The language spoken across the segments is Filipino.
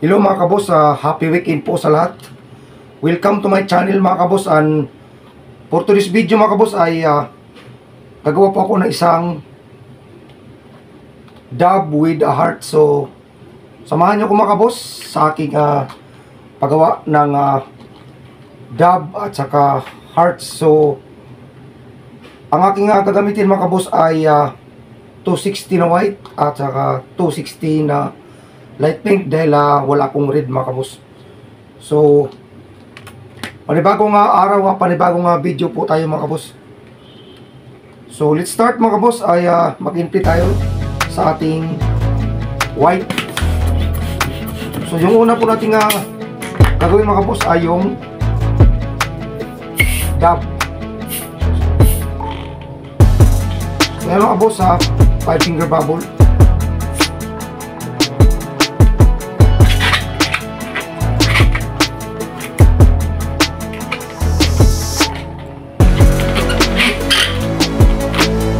Hello mga kabos, happy weekend po sa lahat. Welcome to my channel mga kabos. And for today's video mga kabos ay gagawa po ako ng isang dab with a heart. So samahan nyo ko mga kabos sa aking paggawa ng dab at saka heart. So ang aking gagamitin mga kabos ay 260 na white at saka 260 na light pink dahil wala akong red mga kabos. So panibagong araw, panibagong video po tayo mga kabos. So let's start mga kabos ay mag-input tayo sa ating white. So yung una po natin gagawin mga kabos ay yung dab. So yan mga kabos 5 finger bubble.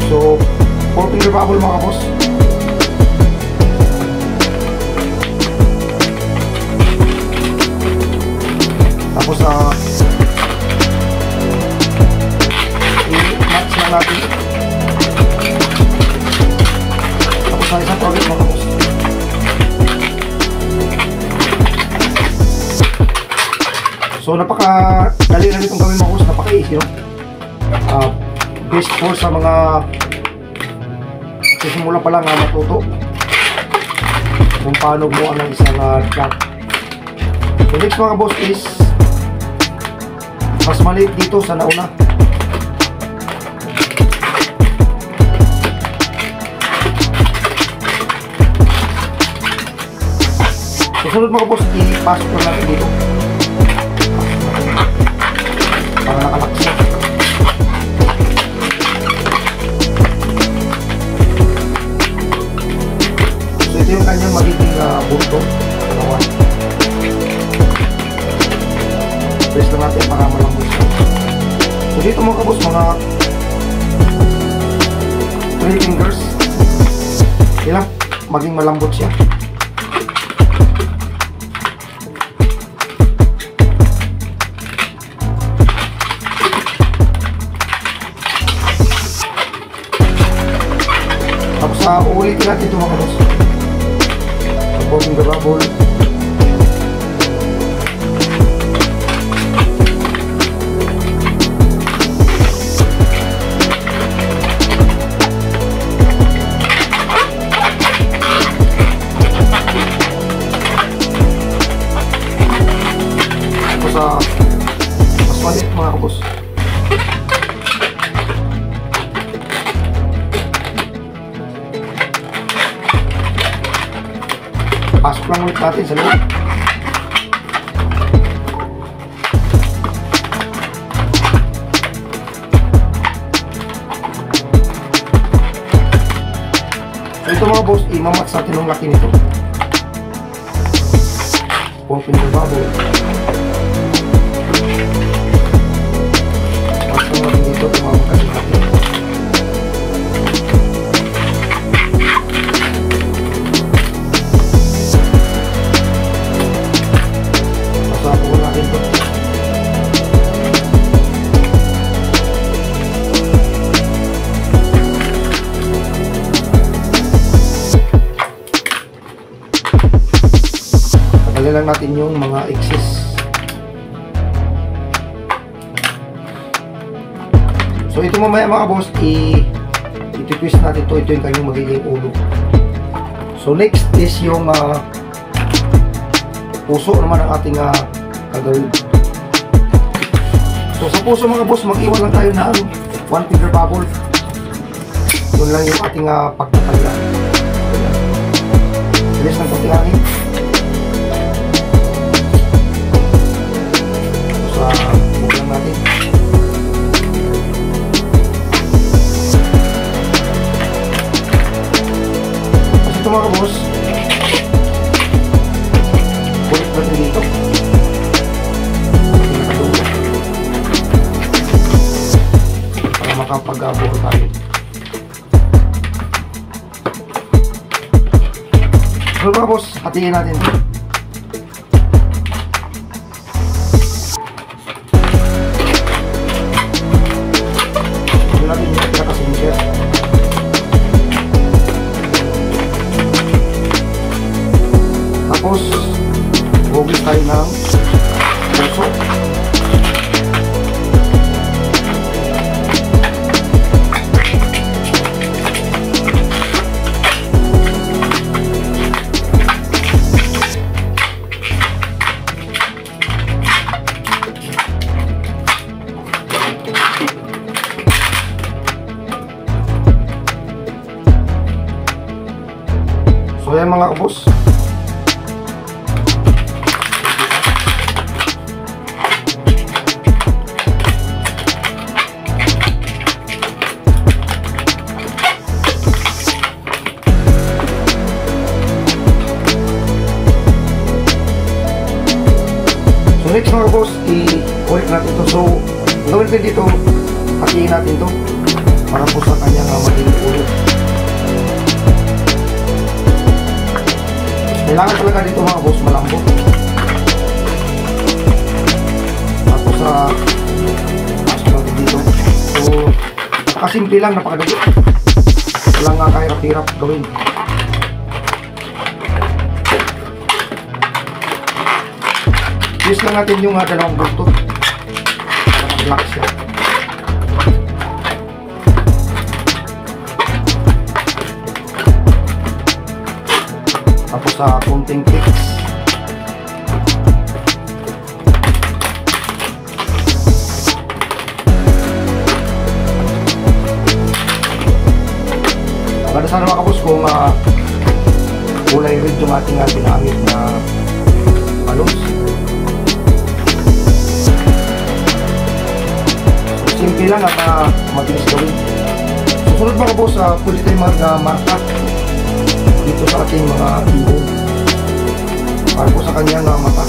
So 4 finger bubble mga kabos. Tapos i-match na natin. Tapos isang target mga kabos. So napaka-dali lang itong gawin mga kabos. Napaka-easy, no? Best for sa mga simula pa lang matuto kung paano mo ang isang dab. So next mga boss is mas maliit dito sa nauna. Susunod mga boss, ipasok lang natin dito para nakalaksa. Ito yung kanyang magiging bulto. Press na natin para malambot siya. So dito mga kabos, mga 3 fingers ilang maging malambot siya. Tapos uulitin natin ito mga kabos. 4 finger bubble. Tapos mas maliit mga kabos. Pasok lang ulit natin sa loob. So ito mga boss, imamatch natin yung laki nito. 4 finger bubble. Pasok natin dito, tumamakas natin. Tanggalin lang natin yung mga excess. So ito mamaya mga boss, i-twist natin ito. Ito yung kanyang magiging ulo. So next is yung puso naman ang ating gagawin. So sa puso mga boss, mag-iwan lang tayo na 1 finger bubble. Yun lang yung ating pagtatanggal. Bilis ng pagtilangin. Bukan natin. Kasi ito mga kabos, kulit natin dito para makapag-abor tayo. So mga boss, hatiin natin. Tapos, hugis tayo ng puso. So yan mga kabos. So next mga kabos, i-ulit natin ito. So gawin natin dito, hatiin natin ito para po sa kanyang maging ulit. Kailangan talaga dito mga boss malambot. Tapos pasok natin dito. So napakasimple lang, napakadali. Walang nga kahirap-hirap gawin. Use lang natin yung dalawang bulto para mag-lock siya. Tapos sa kunting tips. Maganda sana mga kabos kung kulay red yung ating ginamit na balloons. So, simple lang at mabilis gawin. Susunod mga kabos, pwede tayo mag-marka dito sa ating mga ibon para po sa kanyang mata.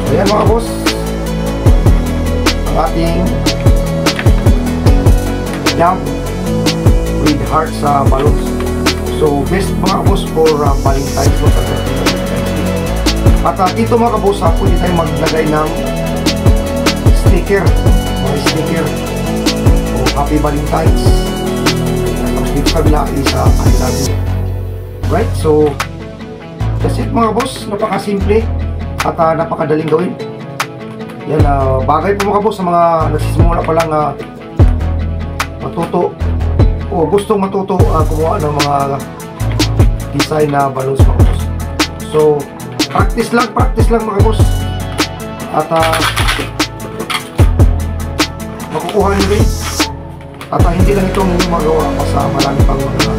So yan mga boss, ang ating dab with heart sa balloons. So, best mga kabos for Valentine's po sa Valentine's. At dito mga kabos, pwede tayo maglagay ng sticker. Mga sticker. So, Happy Valentine's. Tapos dito sa kabila is I love you. Right? So, that's it mga kabos. Napakasimple at napakadaling gawin. Yan, bagay po mga kabos sa mga nagsisimula pa lang matuto o gustong matuto kumuha ng mga design na balloons mga boss. So practice lang mga boss at makukuha nyo rin at hindi lang itong magawa pa sa marami pang mga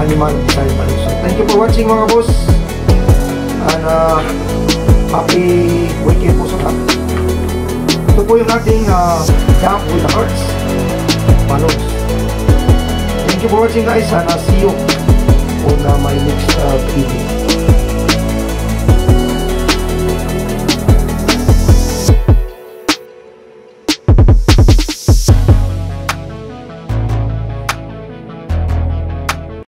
animal design balloons. So thank you for watching mga boss and happy weekend po sa lahat. Ito po yung ating dab with the hearts balloons. Thank you for watching guys and see you